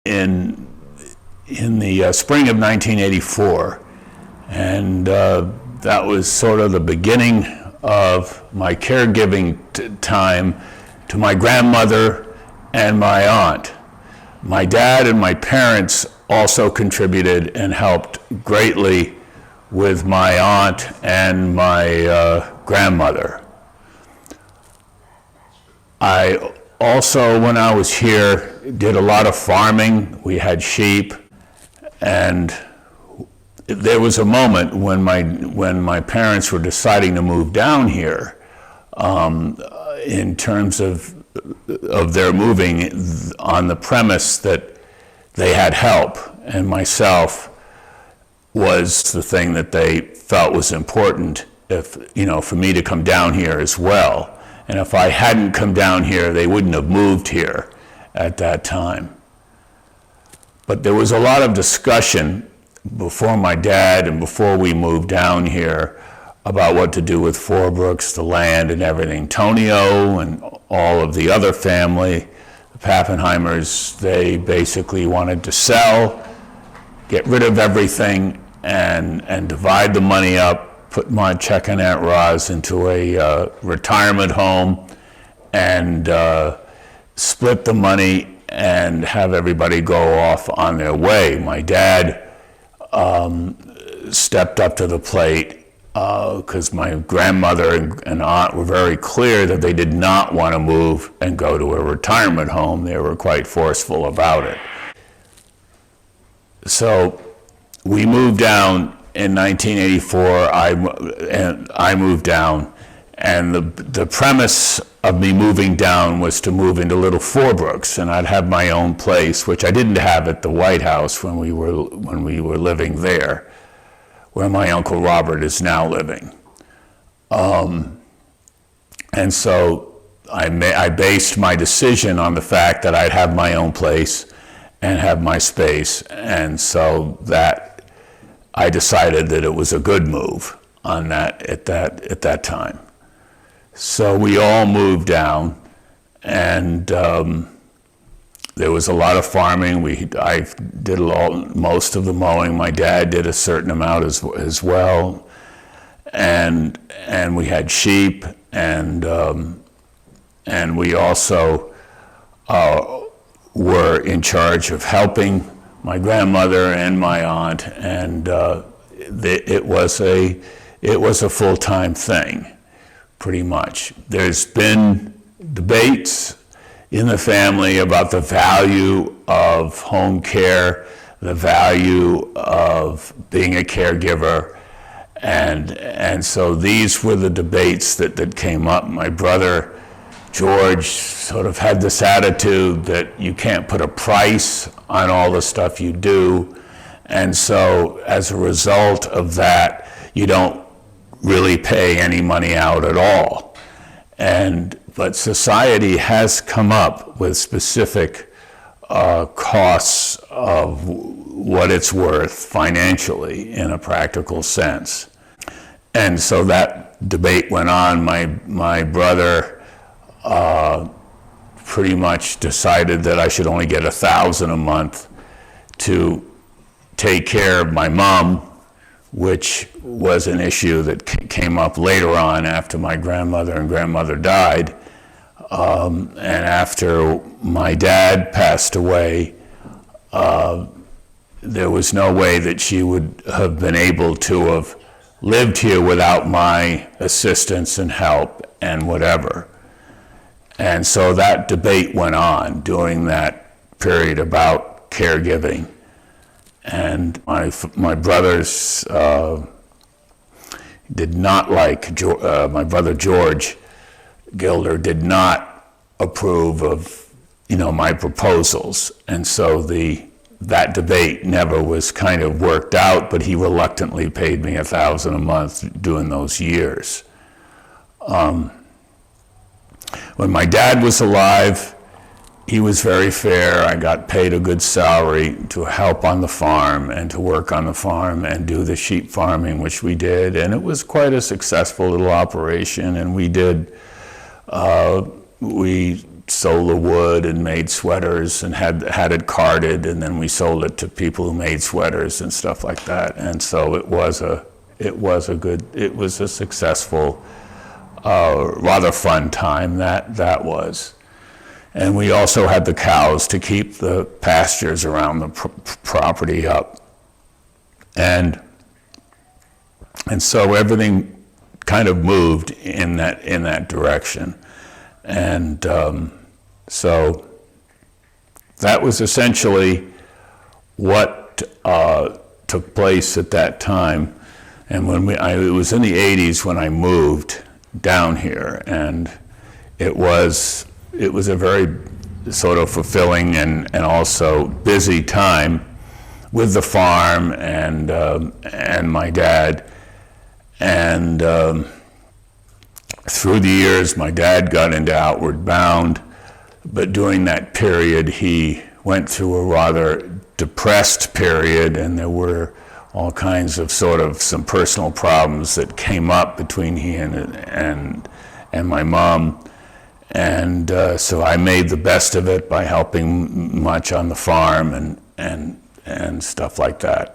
in the spring of 1984, and that was sort of the beginning of my caregiving time to my grandmother and my aunt. My dad and my parents also contributed and helped greatly with my aunt and my grandmother. I also, when I was here, did a lot of farming. We had sheep, and there was a moment when my parents were deciding to move down here, in terms of their moving on the premise that they had help, and myself was the thing that they felt was important, for me to come down here as well. And if I hadn't come down here, they wouldn't have moved here at that time. But there was a lot of discussion before my dad and before we moved down here about what to do with Four Brooks, the land and everything. Tonio and all of the other family, the Pappenheimers, they basically wanted to sell, get rid of everything, and divide the money up, put my Check and Aunt Roz into a retirement home, and split the money and have everybody go off on their way. My dad stepped up to the plate because my grandmother and aunt were very clear that they did not want to move and go to a retirement home. They were quite forceful about it. So we moved down in 1984. I moved down, and the premise of me moving down was to move into Little Four Brooks, and I'd have my own place, which I didn't have at the White House when we were living there, where my Uncle Robert is now living. And so I based my decision on the fact that I'd have my own place and have my space, and so that I decided that it was a good move on that at that time. So we all moved down, and there was a lot of farming. I did most of the mowing. My dad did a certain amount as well, and we had sheep, and we also were in charge of helping my grandmother and my aunt, and it was a full-time thing, pretty much. There's been debates in the family about the value of home care, the value of being a caregiver, and so these were the debates that came up. My brother George sort of had this attitude that you can't put a price on all the stuff you do, and so as a result of that, you don't really pay any money out at all. But society has come up with specific costs of what it's worth financially in a practical sense. And so that debate went on. My brother pretty much decided that I should only get $1,000 a month to take care of my mom, which was an issue that came up later on after my grandmother and grandmother died. And after my dad passed away, there was no way that she would have been able to have lived here without my assistance and help and whatever. And so that debate went on during that period about caregiving. And my brothers did not like, my brother George Gilder did not approve of, my proposals. And so that debate never was kind of worked out, but he reluctantly paid me $1,000 a month during those years. When my dad was alive, he was very fair. I got paid a good salary to help on the farm and to work on the farm and do the sheep farming, which we did. And it was quite a successful little operation. And we solar wood and made sweaters and had it carded, and then we sold it to people who made sweaters and stuff like that. And so it was a successful, rather fun time that was. And we also had the cows to keep the pastures around the property up. And so everything kind of moved in that direction. And so that was essentially what took place at that time. And it was in the 80s when I moved down here, and it was a very sort of fulfilling and also busy time with the farm and my dad. And through the years, my dad got into Outward Bound, but during that period, he went through a rather depressed period, and there were all kinds of some personal problems that came up between he and my mom. And so I made the best of it by helping much on the farm and stuff like that.